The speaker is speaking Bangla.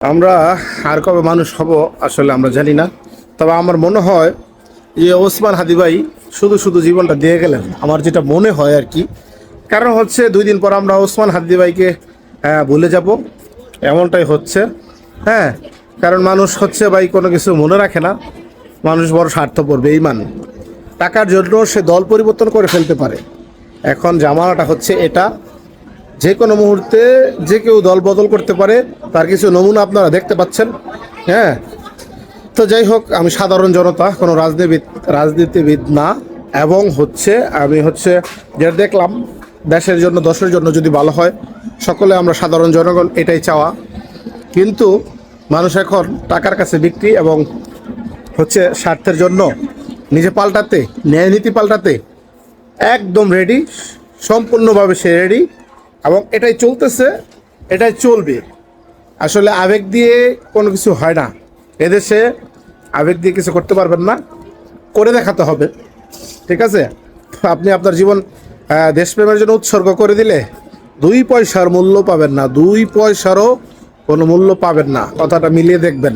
আমরা আর কবে মানুষ হব আসলে আমরা জানি না। তবে আমার মনে হয় যে ওসমান হাদি ভাই শুধু শুধু জীবনটা দিয়ে গেলেন, আমার যেটা মনে হয় আর কি। কারণ হচ্ছে 2 দিন পর আমরা ওসমান হাদি ভাইকে ভুলে যাব, এমনটাই হচ্ছে। হ্যাঁ, কারণ মানুষ হচ্ছে ভাই কোনো কিছু মনে রাখে না। মানুষ বড় স্বার্থপর, বেঈমান। টাকার জন্য সে দল পরিবর্তন করে ফেলতে পারে। এখন জামানাটা হচ্ছে এটা, যে কোনো মুহূর্তে যে কেউ দল বদল করতে পারে। তার কিছু নমুনা আপনারা দেখতে পাচ্ছেন। হ্যাঁ, তো যাই হোক, আমি সাধারণ জনতা, কোনো রাজনীতিবিদ না। এবং হচ্ছে আমি হচ্ছে যেটা দেখলাম, দেশের জন্য দশের জন্য যদি ভালো হয়, সকলে আমরা সাধারণ জনগণ এটাই চাওয়া। কিন্তু মানুষ এখন টাকার কাছে বিক্রি এবং হচ্ছে স্বার্থের জন্য নিজে পাল্টাতে, ন্যায় নীতি পাল্টাতে একদম রেডি, সম্পূর্ণভাবে সে রেডি। এবং এটাই চলতেছে, এটাই চলবে। আসলে আবেগ দিয়ে কোনো কিছু হয় না এদেশে। আবেগ দিয়ে কিছু করতে পারবেন না, করে দেখাতে হবে। ঠিক আছে, আপনি আপনার জীবন দেশপ্রেমের জন্য উৎসর্গ করে দিলে 2 পয়সার মূল্য পাবেন না, 2 পয়সারও কোনো মূল্য পাবেন না। কথাটা মিলিয়ে দেখবেন।